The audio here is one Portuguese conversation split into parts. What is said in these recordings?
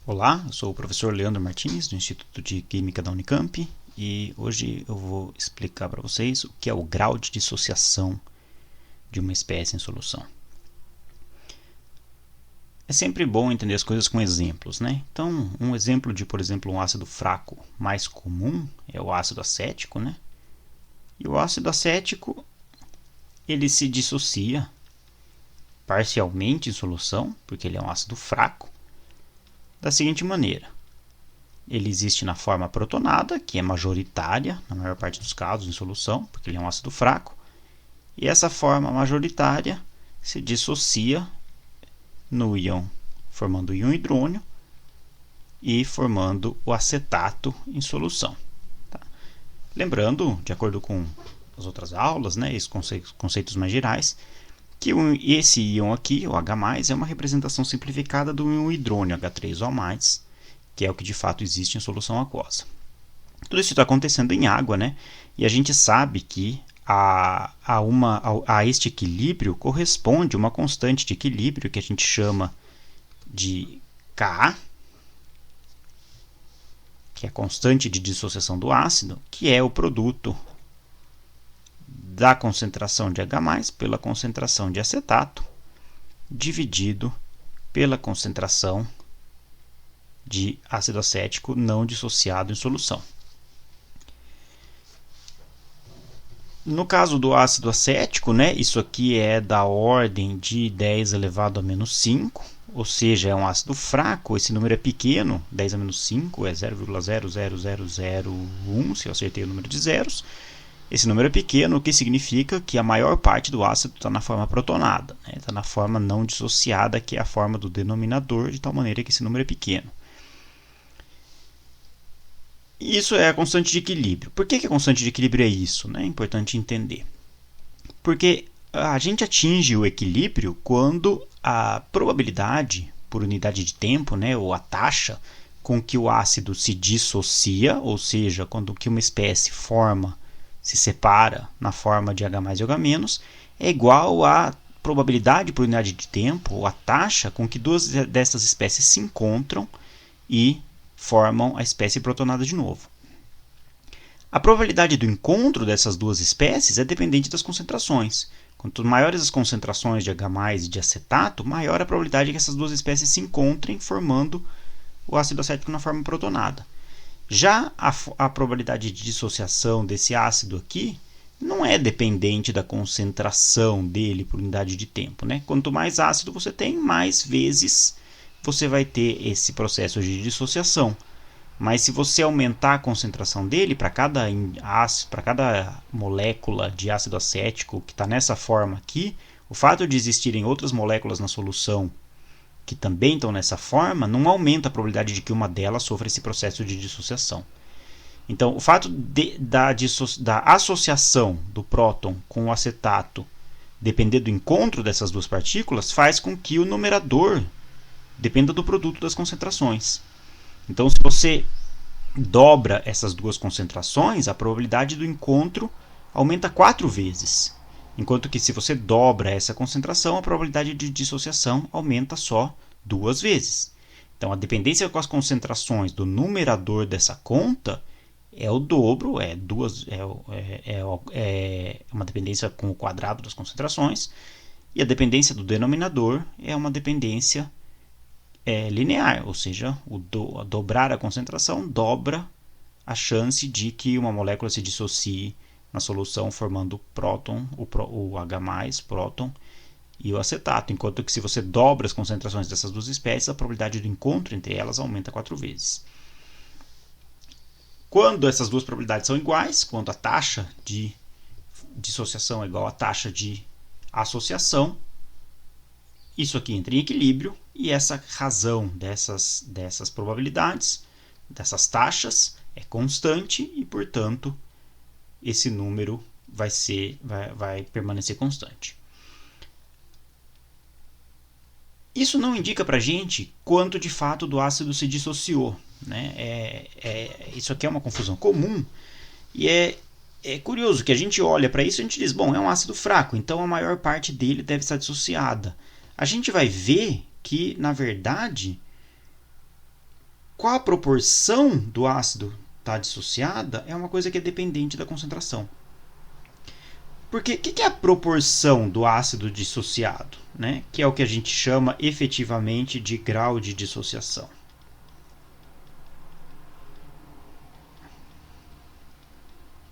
Olá, eu sou o professor Leandro Martins, do Instituto de Química da Unicamp, e hoje eu vou explicar para vocês o que é o grau de dissociação de uma espécie em solução. É sempre bom entender as coisas com exemplos, né? Então, um exemplo de, por exemplo, um ácido fraco mais comum é o ácido acético, né? E o ácido acético, ele se dissocia parcialmente em solução, porque ele é um ácido fraco, da seguinte maneira: ele existe na forma protonada, que é majoritária na maior parte dos casos em solução, porque ele é um ácido fraco, e essa forma majoritária se dissocia no íon, formando o íon hidrônio e formando o acetato em solução. Tá? Lembrando, de acordo com as outras aulas, né, esses conceitos mais gerais, que esse íon aqui, o H+, é uma representação simplificada do íon hidrônio H3O+, que é o que de fato existe em solução aquosa. Tudo isso está acontecendo em água, né? E a gente sabe que a este equilíbrio corresponde uma constante de equilíbrio que a gente chama de Ka, que é a constante de dissociação do ácido, que é o produto da concentração de H+, pela concentração de acetato, dividido pela concentração de ácido acético não dissociado em solução. No caso do ácido acético, né, isso aqui é da ordem de 10 elevado a menos 5, ou seja, é um ácido fraco, esse número é pequeno, 10 a menos 5 é 0,00001, se eu acertei o número de zeros. Esse número é pequeno, o que significa que a maior parte do ácido está na forma protonada, está na forma não dissociada, que é a forma do denominador, de tal maneira que esse número é pequeno. Isso é a constante de equilíbrio. Por que a constante de equilíbrio é isso? É importante entender. Porque a gente atinge o equilíbrio quando a probabilidade por unidade de tempo, ou a taxa com que o ácido se dissocia, ou seja, quando que uma espécie se separa na forma de H+ e OH-, é igual à probabilidade por unidade de tempo, ou a taxa com que duas dessas espécies se encontram e formam a espécie protonada de novo. A probabilidade do encontro dessas duas espécies é dependente das concentrações. Quanto maiores as concentrações de H+ e de acetato, maior a probabilidade que essas duas espécies se encontrem, formando o ácido acético na forma protonada. Já a probabilidade de dissociação desse ácido aqui não é dependente da concentração dele por unidade de tempo. Quanto mais ácido você tem, mais vezes você vai ter esse processo de dissociação. Mas se você aumentar a concentração dele, para cada molécula de ácido acético que está nessa forma aqui, o fato de existirem outras moléculas na solução que também estão nessa forma, não aumenta a probabilidade de que uma delas sofra esse processo de dissociação. Então, o fato da associação do próton com o acetato depender do encontro dessas duas partículas faz com que o numerador dependa do produto das concentrações. Então, se você dobra essas duas concentrações, a probabilidade do encontro aumenta 4 vezes. Enquanto que se você dobra essa concentração, a probabilidade de dissociação aumenta só 2 vezes. Então, a dependência com as concentrações do numerador dessa conta é o dobro, é uma dependência com o quadrado das concentrações, e a dependência do denominador é uma dependência linear, ou seja, dobrar a concentração dobra a chance de que uma molécula se dissocie na solução formando próton, o H+, próton e o acetato, enquanto que se você dobra as concentrações dessas duas espécies, a probabilidade do encontro entre elas aumenta 4 vezes. Quando essas duas probabilidades são iguais, quando a taxa de dissociação é igual à taxa de associação, isso aqui entra em equilíbrio e essa razão dessas probabilidades, dessas taxas, é constante e, portanto, esse número vai permanecer constante. Isso não indica para a gente quanto de fato do ácido se dissociou. Isso aqui é uma confusão comum e é curioso que a gente olha para isso e a gente diz, bom, é um ácido fraco, então a maior parte dele deve estar dissociada. A gente vai ver que, na verdade, qual a proporção do ácido está dissociada é uma coisa que é dependente da concentração. Porque o que é a proporção do ácido dissociado? Né? Que é o que a gente chama efetivamente de grau de dissociação.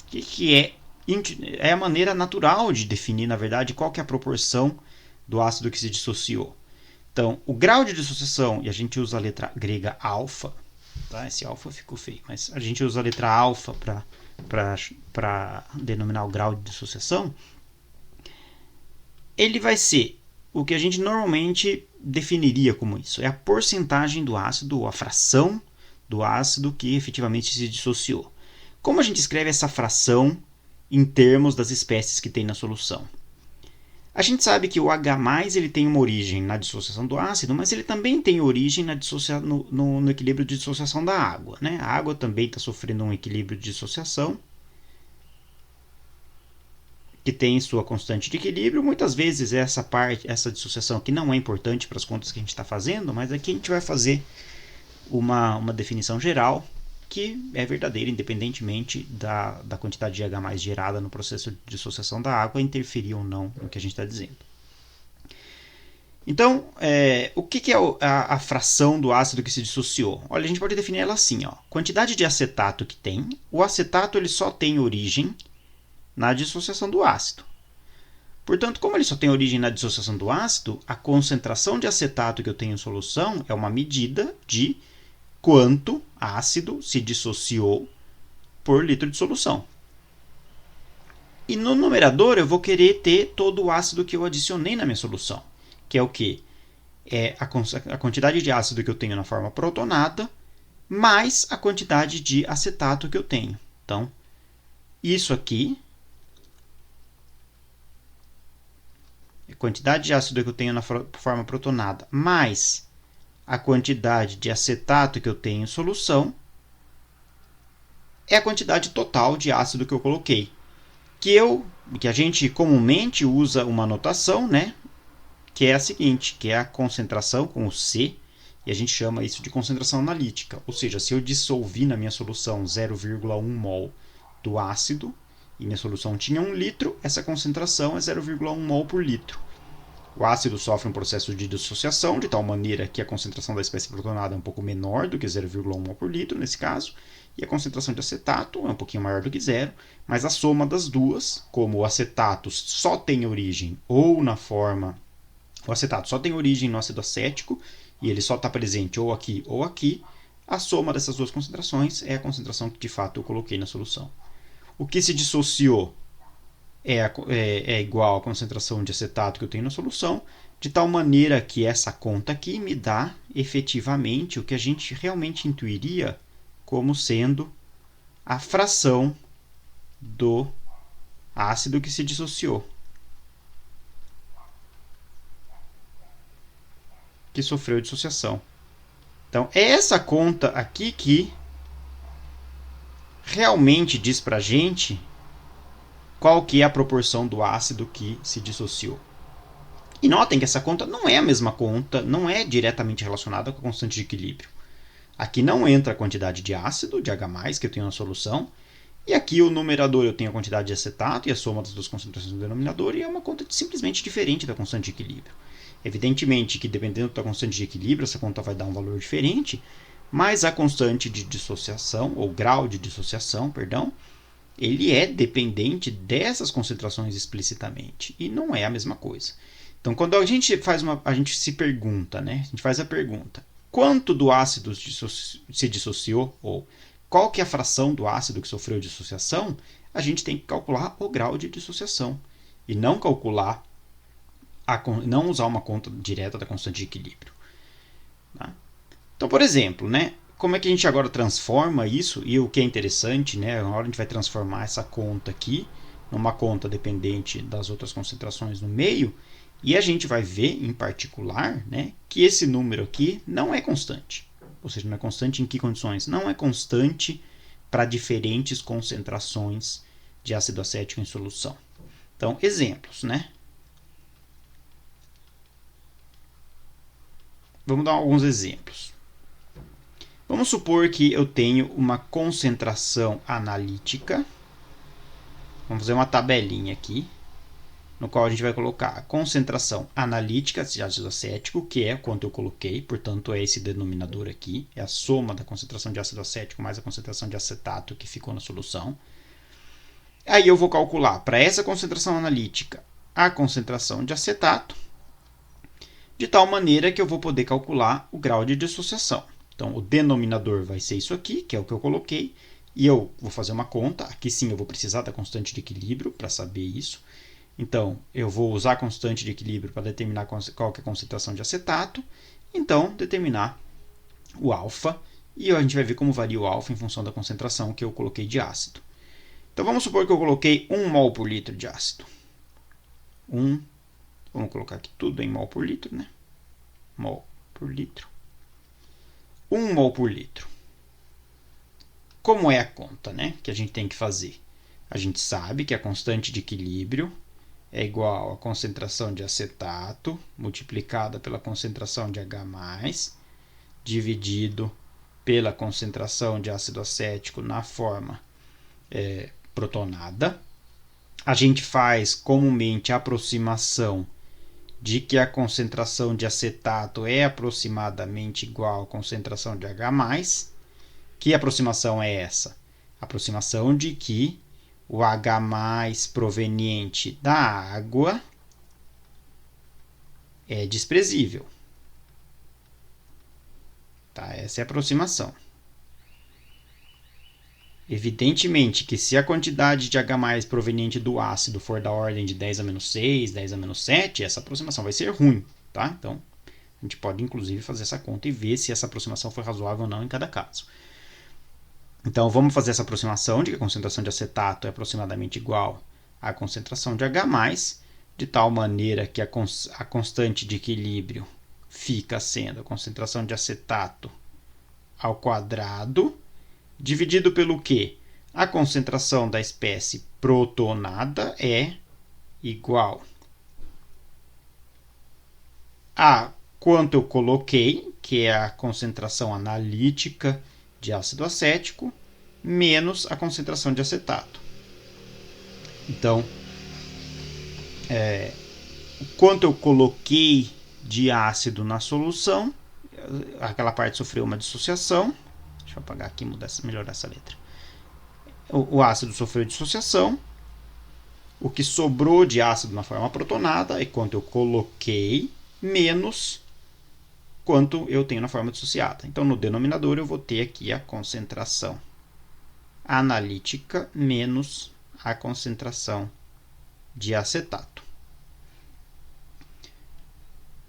Que é a maneira natural de definir, na verdade, qual que é a proporção do ácido que se dissociou. Então, o grau de dissociação, e a gente usa a letra grega alfa, tá? Esse alfa ficou feio, mas a gente usa a letra alfa para denominar o grau de dissociação, ele vai ser o que a gente normalmente definiria como isso. É a porcentagem do ácido, ou a fração do ácido que efetivamente se dissociou. Como a gente escreve essa fração em termos das espécies que tem na solução? A gente sabe que o H+, ele tem uma origem na dissociação do ácido, mas ele também tem origem no equilíbrio de dissociação da água. Né? A água também está sofrendo um equilíbrio de dissociação, que tem sua constante de equilíbrio. Muitas vezes essa dissociação aqui não é importante para as contas que a gente está fazendo, mas aqui a gente vai fazer uma definição geral que é verdadeira, independentemente da quantidade de H+ gerada no processo de dissociação da água interferir ou não no que a gente está dizendo. Então, o que é a fração do ácido que se dissociou? Olha, a gente pode definir ela assim, ó, quantidade de acetato que tem. O acetato ele só tem origem na dissociação do ácido. Portanto, como ele só tem origem na dissociação do ácido, a concentração de acetato que eu tenho em solução é uma medida de quanto ácido se dissociou por litro de solução. E no numerador eu vou querer ter todo o ácido que eu adicionei na minha solução, que é o quê? É a quantidade de ácido que eu tenho na forma protonada, mais a quantidade de acetato que eu tenho. Então, isso aqui é a quantidade de ácido que eu tenho na forma protonada, mais a quantidade de acetato que eu tenho em solução, é a quantidade total de ácido que eu coloquei. Que a gente comumente usa uma notação, né? Que é a seguinte, que é a concentração com o C, e a gente chama isso de concentração analítica. Ou seja, se eu dissolvi na minha solução 0,1 mol do ácido, e minha solução tinha 1 litro, essa concentração é 0,1 mol por litro. O ácido sofre um processo de dissociação, de tal maneira que a concentração da espécie protonada é um pouco menor do que 0,1 mol por litro, nesse caso, e a concentração de acetato é um pouquinho maior do que zero, mas a soma das duas, como o acetato só tem origem ou na forma... O acetato só tem origem no ácido acético, e ele só está presente ou aqui, a soma dessas duas concentrações é a concentração que de fato eu coloquei na solução. O que se dissociou é igual à concentração de acetato que eu tenho na solução, de tal maneira que essa conta aqui me dá efetivamente o que a gente realmente intuiria como sendo a fração do ácido que se dissociou, que sofreu dissociação. Então, é essa conta aqui que realmente diz para a gente qual que é a proporção do ácido que se dissociou. E notem que essa conta não é a mesma conta, não é diretamente relacionada com a constante de equilíbrio. Aqui não entra a quantidade de ácido, de H+, que eu tenho na solução, e aqui o numerador eu tenho a quantidade de acetato e a soma das duas concentrações no denominador, e é uma conta simplesmente diferente da constante de equilíbrio. Evidentemente que dependendo da constante de equilíbrio, essa conta vai dar um valor diferente, mas a constante de dissociação, ou grau de dissociação, perdão, ele é dependente dessas concentrações explicitamente, e não é a mesma coisa. Então, quando a gente se pergunta, né? A gente faz a pergunta, quanto do ácido se dissociou, ou qual que é a fração do ácido que sofreu dissociação, a gente tem que calcular o grau de dissociação, e não não usar uma conta direta da constante de equilíbrio. Tá? Então, por exemplo, né? Como é que a gente agora transforma isso? E o que é interessante, né? Agora a gente vai transformar essa conta aqui numa conta dependente das outras concentrações no meio, e a gente vai ver, em particular, né, que esse número aqui não é constante. Ou seja, não é constante em que condições? Não é constante para diferentes concentrações de ácido acético em solução. Então, exemplos, né? Vamos dar alguns exemplos. Vamos supor que eu tenho uma concentração analítica. Vamos fazer uma tabelinha aqui, no qual a gente vai colocar a concentração analítica de ácido acético, que é quanto eu coloquei, portanto é esse denominador aqui, é a soma da concentração de ácido acético mais a concentração de acetato que ficou na solução. Aí eu vou calcular para essa concentração analítica a concentração de acetato, de tal maneira que eu vou poder calcular o grau de dissociação. Então o denominador vai ser isso aqui, que é o que eu coloquei, e eu vou fazer uma conta. Aqui sim eu vou precisar da constante de equilíbrio para saber isso. Então, eu vou usar a constante de equilíbrio para determinar qual que é a concentração de acetato. Então, determinar o alfa. E a gente vai ver como varia o alfa em função da concentração que eu coloquei de ácido. Então, vamos supor que eu coloquei 1 mol por litro de ácido. Vamos colocar aqui tudo em mol por litro, né? Mol por litro. 1 mol por litro. Como é a conta, né, que a gente tem que fazer? A gente sabe que a constante de equilíbrio é igual à concentração de acetato multiplicada pela concentração de H+, dividido pela concentração de ácido acético na forma protonada. A gente faz comumente a aproximação de que a concentração de acetato é aproximadamente igual à concentração de H+. Que aproximação é essa? A aproximação de que o H+ proveniente da água é desprezível. Tá? Essa é a aproximação. Evidentemente que se a quantidade de H+ proveniente do ácido for da ordem de 10 a menos 6, 10 a menos 7, essa aproximação vai ser ruim. Tá? Então, a gente pode inclusive fazer essa conta e ver se essa aproximação foi razoável ou não em cada caso. Então, vamos fazer essa aproximação de que a concentração de acetato é aproximadamente igual à concentração de H+, de tal maneira que a constante de equilíbrio fica sendo a concentração de acetato ao quadrado, dividido pelo quê? A concentração da espécie protonada é igual a quanto eu coloquei, que é a concentração analítica de ácido acético, menos a concentração de acetato. Então, o quanto eu coloquei de ácido na solução, aquela parte sofreu uma dissociação. Deixa eu apagar aqui e melhorar essa letra. O ácido sofreu dissociação. O que sobrou de ácido na forma protonada é quanto eu coloquei, menos quanto eu tenho na forma dissociada. Então, no denominador, eu vou ter aqui a concentração analítica menos a concentração de acetato.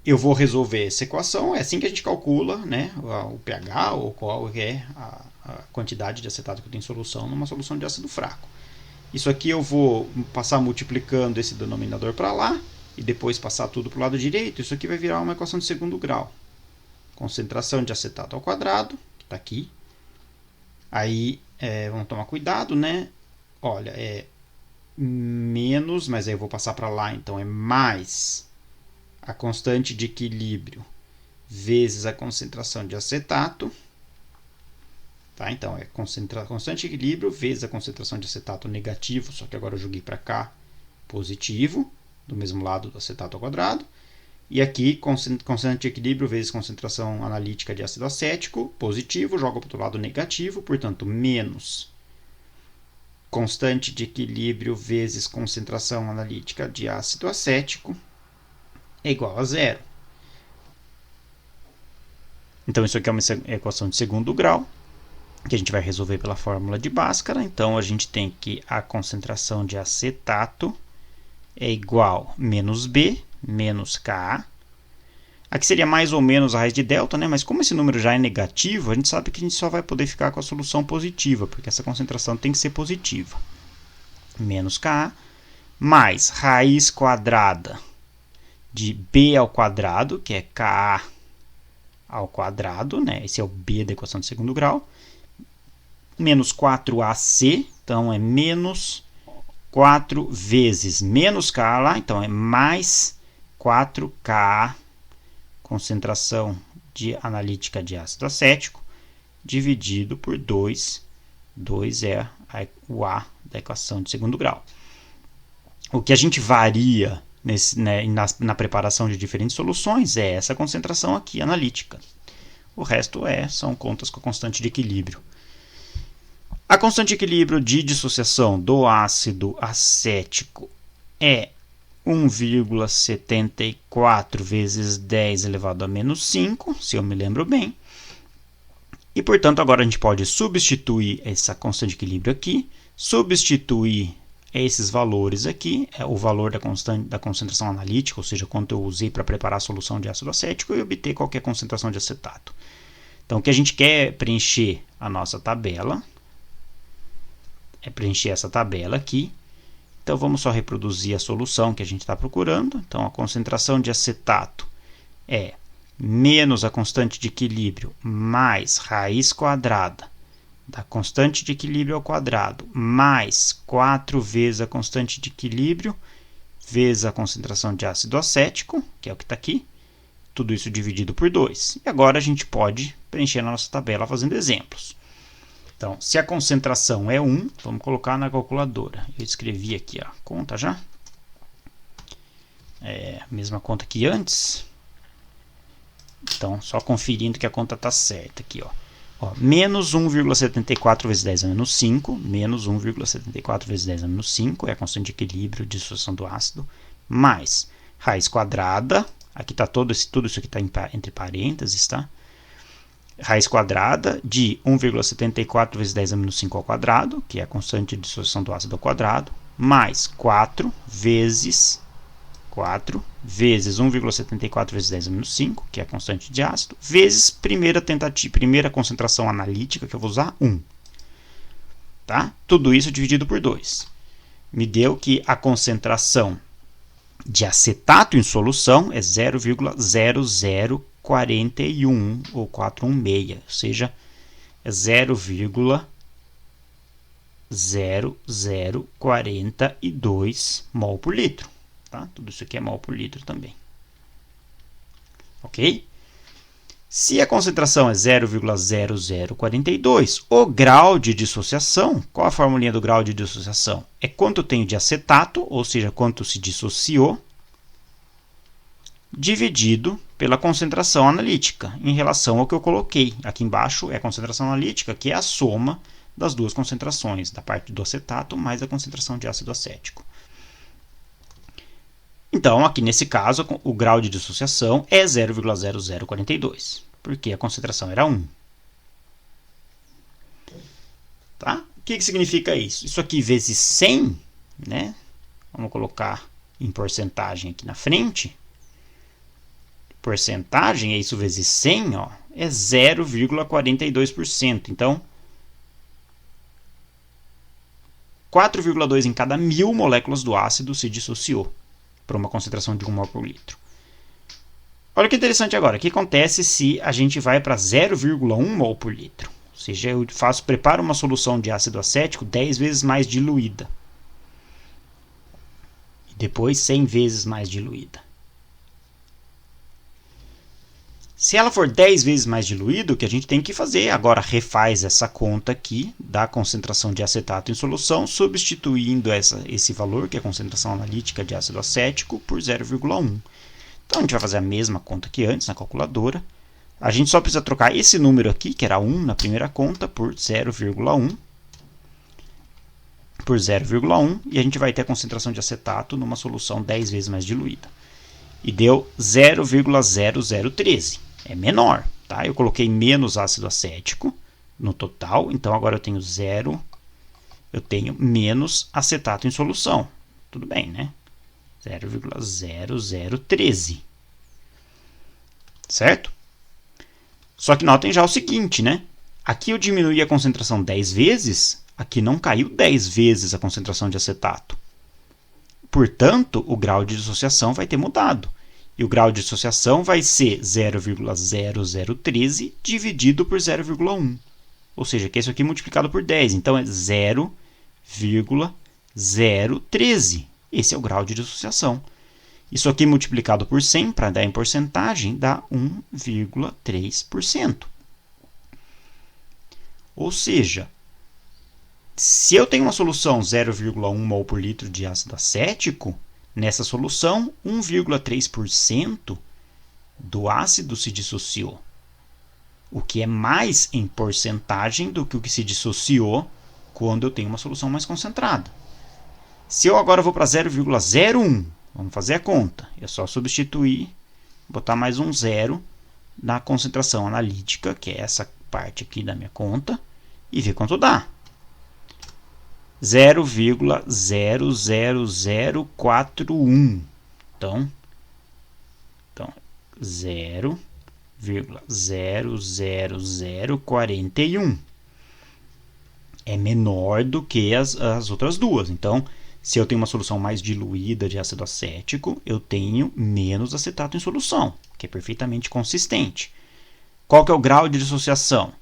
Eu vou resolver essa equação, é assim que a gente calcula, né, o pH ou qual é a quantidade de acetato que eu tenho em solução numa solução de ácido fraco. Isso aqui eu vou passar multiplicando esse denominador para lá e depois passar tudo para o lado direito. Isso aqui vai virar uma equação de segundo grau. Concentração de acetato ao quadrado, que está aqui. Aí, vamos tomar cuidado, né? Olha, é menos, mas aí eu vou passar para lá, então é mais a constante de equilíbrio vezes a concentração de acetato. Tá? Então, é constante de equilíbrio vezes a concentração de acetato negativo, só que agora eu joguei para cá positivo, do mesmo lado do acetato ao quadrado. E aqui, constante de equilíbrio vezes concentração analítica de ácido acético, positivo, joga para o outro lado negativo, portanto, menos constante de equilíbrio vezes concentração analítica de ácido acético é igual a zero. Então, isso aqui é uma equação de segundo grau, que a gente vai resolver pela fórmula de Bhaskara. Então, a gente tem que a concentração de acetato é igual a menos B, menos Ka. Aqui seria mais ou menos a raiz de delta, né? Mas como esse número já é negativo, a gente sabe que a gente só vai poder ficar com a solução positiva, porque essa concentração tem que ser positiva. Menos Ka, mais raiz quadrada de B ao quadrado, que é Ka ao quadrado, né? Esse é o B da equação de segundo grau. Menos 4AC, então é menos 4 vezes menos Ka lá, então é mais 4Ka, concentração analítica de ácido acético, dividido por 2. 2 é o A da equação de segundo grau. O que a gente varia na preparação de diferentes soluções é essa concentração aqui, analítica. O resto são contas com a constante de equilíbrio. A constante de equilíbrio de dissociação do ácido acético é 1,74 vezes 10 elevado a menos 5, se eu me lembro bem. E, portanto, agora a gente pode substituir essa constante de equilíbrio aqui, substituir esses valores aqui, o valor da concentração analítica, ou seja, quanto eu usei para preparar a solução de ácido acético, e obter qualquer concentração de acetato. Então, o que a gente quer preencher a nossa tabela é preencher essa tabela aqui. Então, vamos só reproduzir a solução que a gente está procurando. Então, a concentração de acetato é menos a constante de equilíbrio mais raiz quadrada da constante de equilíbrio ao quadrado mais 4 vezes a constante de equilíbrio vezes a concentração de ácido acético, que é o que está aqui, tudo isso dividido por 2. E agora a gente pode preencher na nossa tabela fazendo exemplos. Então, se a concentração é 1, vamos colocar na calculadora. Eu escrevi aqui a conta já. Mesma conta que antes. Então, só conferindo que a conta está certa aqui, menos 1,74 vezes 10 a menos 5, menos 1,74 vezes 10 a menos 5, é a constante de equilíbrio de dissociação do ácido, mais raiz quadrada, aqui está tudo isso aqui está entre parênteses, tá? Raiz quadrada de 1,74 vezes 10 a menos 5 ao quadrado, que é a constante de dissociação do ácido ao quadrado, mais 4 vezes 1,74 vezes 10 a menos 5, que é a constante de ácido, vezes primeira concentração analítica, que eu vou usar, 1. Tá? Tudo isso dividido por 2. Me deu que a concentração de acetato em solução é 0,0041 ou 416, ou seja, é 0,0042 mol por litro. Tá? Tudo isso aqui é mol por litro também. Ok? Se a concentração é 0,0042, o grau de dissociação, qual a formulinha do grau de dissociação? É quanto eu tenho de acetato, ou seja, quanto se dissociou, dividido pela concentração analítica, em relação ao que eu coloquei. Aqui embaixo é a concentração analítica, que é a soma das duas concentrações, da parte do acetato mais a concentração de ácido acético. Então, aqui nesse caso, o grau de dissociação é 0,0042, porque a concentração era 1. Tá? O que significa isso? Isso aqui vezes 100, né? Vamos colocar em porcentagem aqui na frente. Porcentagem é isso vezes 100, é 0,42%. Então, 4,2 em cada 1000 moléculas do ácido se dissociou para uma concentração de 1 mol por litro. Olha que interessante agora. O que acontece se a gente vai para 0,1 mol por litro? Ou seja, eu preparo uma solução de ácido acético 10 vezes mais diluída. E depois 100 vezes mais diluída. Se ela for 10 vezes mais diluída, o que a gente tem que fazer? Agora refaz essa conta aqui da concentração de acetato em solução, substituindo esse valor, que é a concentração analítica de ácido acético, por 0,1. Então, a gente vai fazer a mesma conta que antes na calculadora. A gente só precisa trocar esse número aqui, que era 1 na primeira conta, por 0,1. Por 0,1, e a gente vai ter a concentração de acetato numa solução 10 vezes mais diluída. E deu 0,0013. É menor, tá? Eu coloquei menos ácido acético no total, então agora eu tenho menos acetato em solução. Tudo bem, né? 0,0013. Certo? Só que notem já o seguinte, né? Aqui eu diminuí a concentração 10 vezes, aqui não caiu 10 vezes a concentração de acetato. Portanto, o grau de dissociação vai ter mudado. E o grau de dissociação vai ser 0,0013 dividido por 0,1. Ou seja, que é isso aqui multiplicado por 10. Então, é 0,013. Esse é o grau de dissociação. Isso aqui multiplicado por 100, para dar em porcentagem, dá 1,3%. Ou seja, se eu tenho uma solução 0,1 mol por litro de ácido acético, nessa solução 1,3% do ácido se dissociou, o que é mais em porcentagem do que o que se dissociou quando eu tenho uma solução mais concentrada. Se eu agora vou para 0,01, vamos fazer a conta, é só substituir, botar mais um zero na concentração analítica, que é essa parte aqui da minha conta, e ver quanto dá. 0,00041. Então 0,00041 é menor do que as outras duas. Então, se eu tenho uma solução mais diluída de ácido acético, eu tenho menos acetato em solução, que é perfeitamente consistente. Qual que é o grau de dissociação?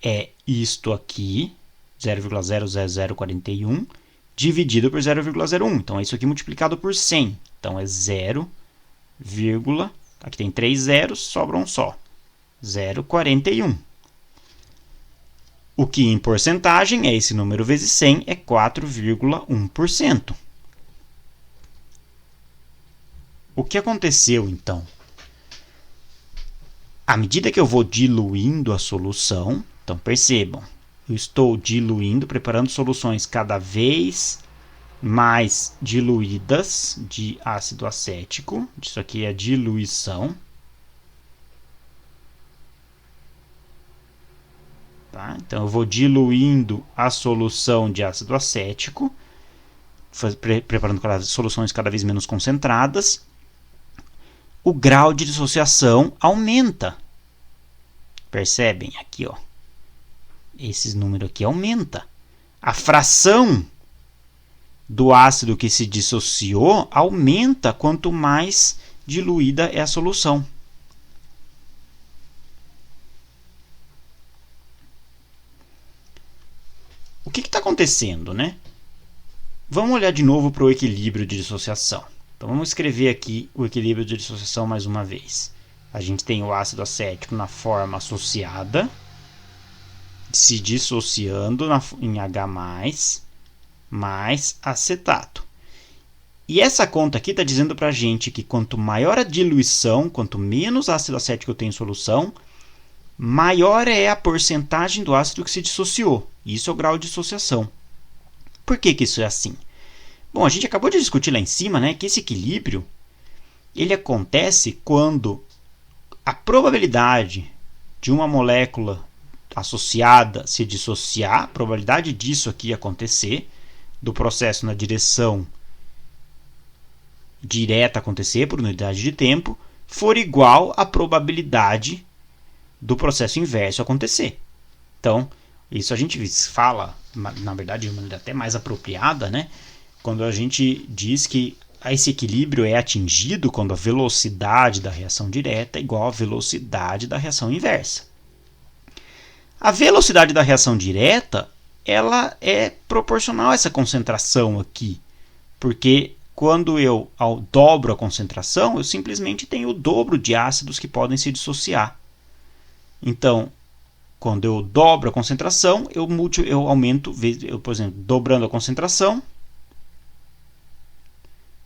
É isto aqui, 0,00041, dividido por 0,01. Então, é isso aqui multiplicado por 100. Então, é 0, aqui tem 3 zeros, sobra um só. 0,41. O que em porcentagem é esse número vezes 100, é 4,1%. O que aconteceu, então? À medida que eu vou diluindo a solução, então percebam, eu estou diluindo, preparando soluções cada vez mais diluídas de ácido acético. Isso aqui é diluição. Tá? Então, eu vou diluindo a solução de ácido acético, preparando soluções cada vez menos concentradas. O grau de dissociação aumenta. Percebem? Aqui, ó. Esse número aqui aumenta. A fração do ácido que se dissociou aumenta quanto mais diluída é a solução. O que está acontecendo, né? Vamos olhar de novo para o equilíbrio de dissociação. Então, vamos escrever aqui o equilíbrio de dissociação mais uma vez. A gente tem o ácido acético na forma associada, se dissociando em H+, mais acetato. E essa conta aqui está dizendo para a gente que quanto maior a diluição, quanto menos ácido acético eu tenho em solução, maior é a porcentagem do ácido que se dissociou. Isso é o grau de dissociação. Por que isso é assim? Bom, a gente acabou de discutir lá em cima, né, que esse equilíbrio ele acontece quando a probabilidade de uma molécula associada se dissociar, a probabilidade disso aqui acontecer, do processo na direção direta acontecer por unidade de tempo, for igual à probabilidade do processo inverso acontecer. Então, isso a gente fala, na verdade, de uma maneira até mais apropriada, né? Quando a gente diz que esse equilíbrio é atingido quando a velocidade da reação direta é igual à velocidade da reação inversa. A velocidade da reação direta ela é proporcional a essa concentração aqui, porque quando eu dobro a concentração, eu simplesmente tenho o dobro de ácidos que podem se dissociar. Então, quando eu dobro a concentração, eu aumento, por exemplo, dobrando a concentração.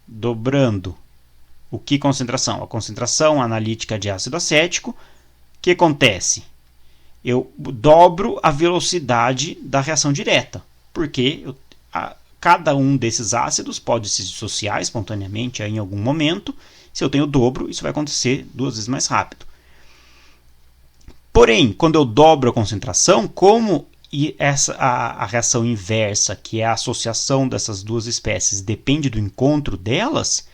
Dobrando o que concentração? A concentração analítica de ácido acético. O que acontece? Eu dobro a velocidade da reação direta, porque cada um desses ácidos pode se dissociar espontaneamente em algum momento. Se eu tenho o dobro, isso vai acontecer 2 vezes mais rápido. Porém, quando eu dobro a concentração, como a reação inversa, que é a associação dessas duas espécies, depende do encontro delas,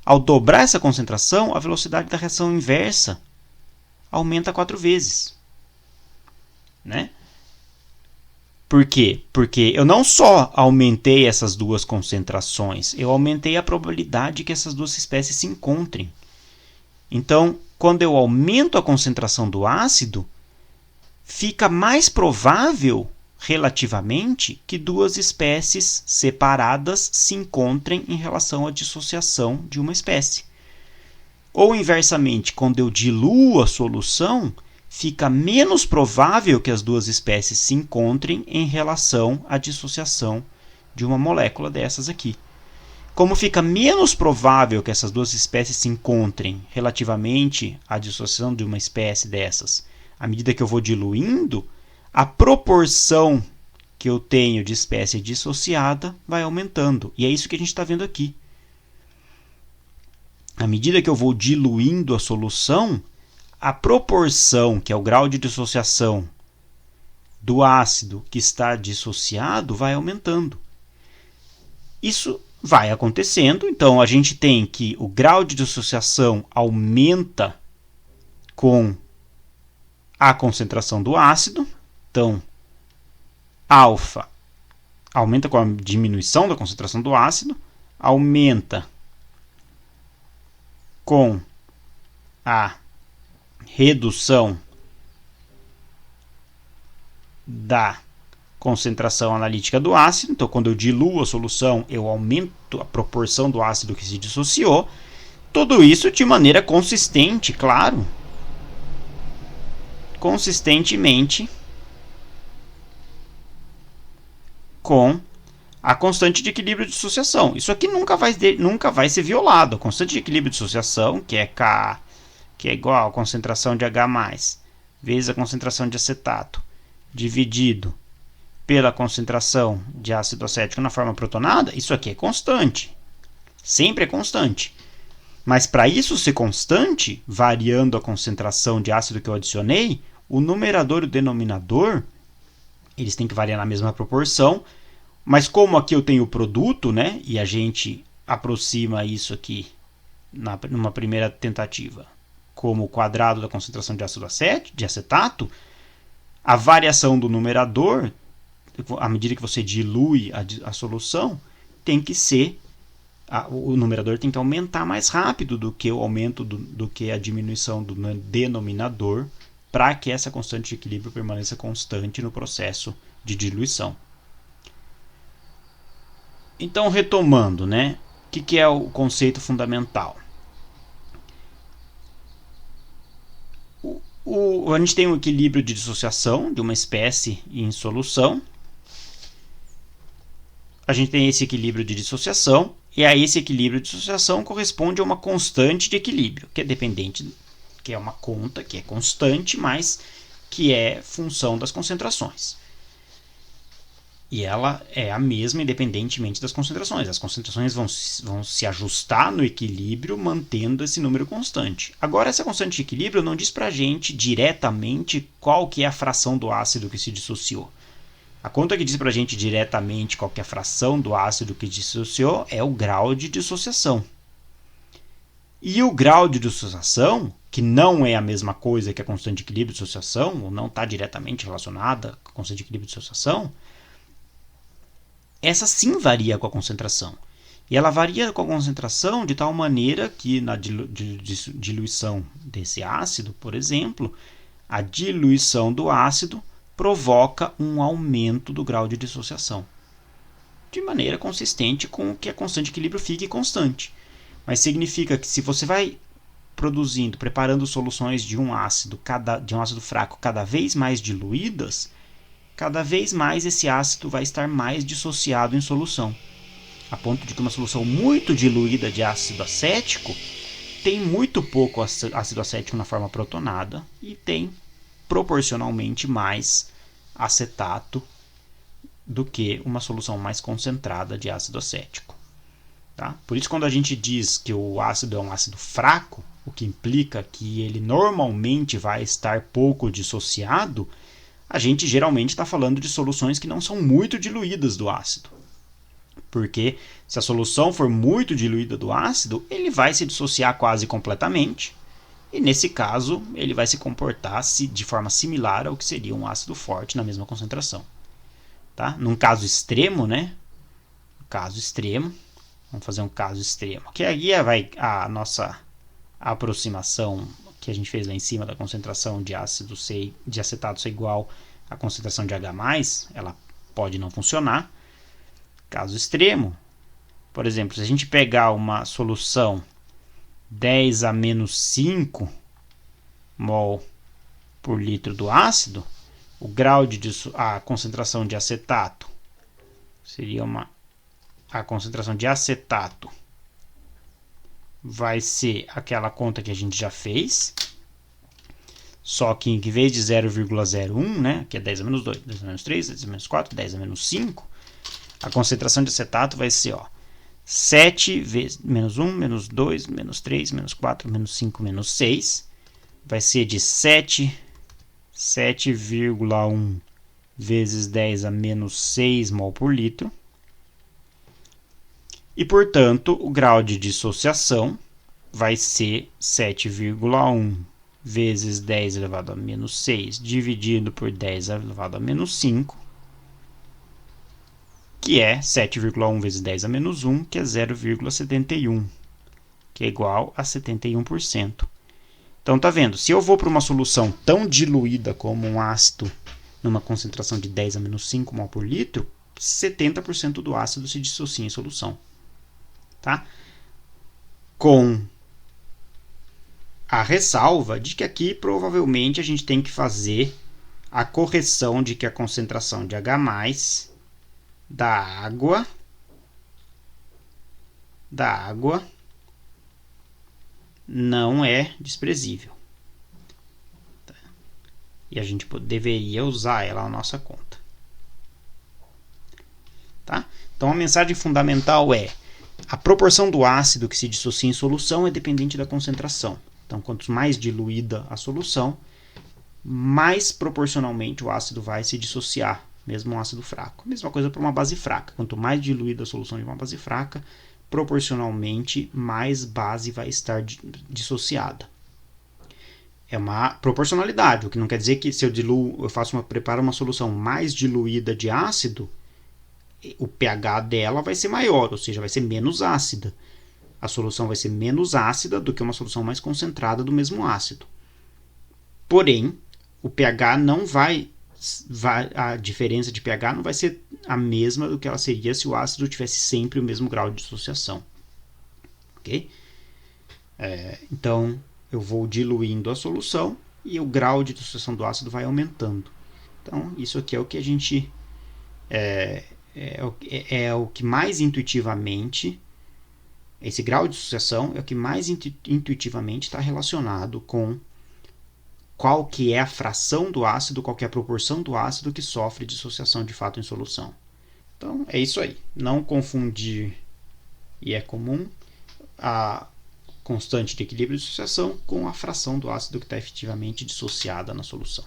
ao dobrar essa concentração, a velocidade da reação inversa aumenta 4 vezes. Né? Por quê? Porque eu não só aumentei essas duas concentrações, eu aumentei a probabilidade que essas duas espécies se encontrem. Então, quando eu aumento a concentração do ácido, fica mais provável, relativamente, que duas espécies separadas se encontrem em relação à dissociação de uma espécie. Ou, inversamente, quando eu diluo a solução, fica menos provável que as duas espécies se encontrem em relação à dissociação de uma molécula dessas aqui. Como fica menos provável que essas duas espécies se encontrem relativamente à dissociação de uma espécie dessas, à medida que eu vou diluindo, a proporção que eu tenho de espécie dissociada vai aumentando. E é isso que a gente está vendo aqui. À medida que eu vou diluindo a solução, a proporção, que é o grau de dissociação do ácido que está dissociado, vai aumentando. Isso vai acontecendo, então a gente tem que o grau de dissociação aumenta com a concentração do ácido. Então, alfa aumenta com a diminuição da concentração do ácido, aumenta com a redução da concentração analítica do ácido. Então, quando eu diluo a solução, eu aumento a proporção do ácido que se dissociou. Tudo isso de maneira consistente, claro. Consistentemente com a constante de equilíbrio de dissociação. Isso aqui nunca vai ser violado. A constante de equilíbrio de dissociação, que é K, que é igual à concentração de H+, vezes a concentração de acetato, dividido pela concentração de ácido acético na forma protonada, isso aqui é constante. Sempre é constante. Mas para isso ser constante, variando a concentração de ácido que eu adicionei, o numerador e o denominador, eles têm que variar na mesma proporção. Mas como aqui eu tenho o produto, né, e a gente aproxima isso aqui numa primeira tentativa como o quadrado da concentração de ácido de acetato, a variação do numerador, à medida que você dilui a solução, tem que ser, o numerador tem que aumentar mais rápido do que o aumento do que a diminuição do denominador, para que essa constante de equilíbrio permaneça constante no processo de diluição. Então, retomando, né, o que é o conceito fundamental? A gente tem um equilíbrio de dissociação de uma espécie em solução. A gente tem esse equilíbrio de dissociação, e a esse equilíbrio de dissociação corresponde a uma constante de equilíbrio, que é dependente, que é uma conta, que é constante, mas que é função das concentrações. E ela é a mesma independentemente das concentrações. As concentrações vão se ajustar no equilíbrio mantendo esse número constante. Agora, essa constante de equilíbrio não diz para a gente diretamente qual que é a fração do ácido que se dissociou. A conta que diz para a gente diretamente qual que é a fração do ácido que dissociou é o grau de dissociação. E o grau de dissociação, que não é a mesma coisa que a constante de equilíbrio de dissociação, ou não está diretamente relacionada com a constante de equilíbrio de dissociação, essa sim varia com a concentração. E ela varia com a concentração de tal maneira que na diluição desse ácido, por exemplo, a diluição do ácido provoca um aumento do grau de dissociação. De maneira consistente com que a constante de equilíbrio fique constante. Mas significa que se você vai preparando soluções de um ácido fraco cada vez mais diluídas, cada vez mais esse ácido vai estar mais dissociado em solução. A ponto de que uma solução muito diluída de ácido acético tem muito pouco ácido acético na forma protonada e tem proporcionalmente mais acetato do que uma solução mais concentrada de ácido acético. Tá? Por isso, quando a gente diz que o ácido é um ácido fraco, o que implica que ele normalmente vai estar pouco dissociado, a gente geralmente está falando de soluções que não são muito diluídas do ácido. Porque se a solução for muito diluída do ácido, ele vai se dissociar quase completamente. E nesse caso, ele vai se comportar de forma similar ao que seria um ácido forte na mesma concentração. Tá? Num caso extremo, né? Vamos fazer um caso extremo. Que aí vai a nossa aproximação que a gente fez lá em cima da concentração de acetato ser igual à concentração de H+, ela pode não funcionar. Caso extremo, por exemplo, se a gente pegar uma solução 10 a menos 5 mol por litro do ácido, o grau de a concentração de acetato seria a concentração de acetato vai ser aquela conta que a gente já fez, só que em vez de 0,01, né, que é 10 a menos 2, 10 a menos 3, 10 a menos 4, 10 a menos 5, a concentração de acetato vai ser 7 vezes menos 1, menos 2, menos 3, menos 4, menos 5, menos 6, vai ser de 7,1 vezes 10 a menos 6 mol por litro. E, portanto, o grau de dissociação vai ser 7,1 vezes 10 elevado a menos 6 dividido por 10 elevado a menos 5, que é 7,1 vezes 10 a menos 1, que é 0,71, que é igual a 71%. Então, tá vendo? Se eu vou para uma solução tão diluída como um ácido numa concentração de 10 a menos 5 mol por litro, 70% do ácido se dissocia em solução. Tá? Com a ressalva de que aqui provavelmente a gente tem que fazer a correção de que a concentração de H+ da água não é desprezível. Tá? E a gente deveria usar ela na nossa conta. Tá? Então a mensagem fundamental é: a proporção do ácido que se dissocia em solução é dependente da concentração. Então, quanto mais diluída a solução, mais proporcionalmente o ácido vai se dissociar, mesmo um ácido fraco. Mesma coisa para uma base fraca. Quanto mais diluída a solução de uma base fraca, proporcionalmente mais base vai estar dissociada. É uma proporcionalidade, o que não quer dizer que se eu preparo uma solução mais diluída de ácido, o pH dela vai ser maior, ou seja, vai ser menos ácida. A solução vai ser menos ácida do que uma solução mais concentrada do mesmo ácido. Porém, o pH não a diferença de pH não vai ser a mesma do que ela seria se o ácido tivesse sempre o mesmo grau de dissociação. Ok? Então, eu vou diluindo a solução e o grau de dissociação do ácido vai aumentando. Então, isso aqui é o que a gente... É o que mais intuitivamente, esse grau de dissociação é o que mais intuitivamente está relacionado com qual que é a fração do ácido, qual que é a proporção do ácido que sofre dissociação de fato em solução. Então, é isso aí. Não confundir, e é comum, a constante de equilíbrio de dissociação com a fração do ácido que está efetivamente dissociada na solução.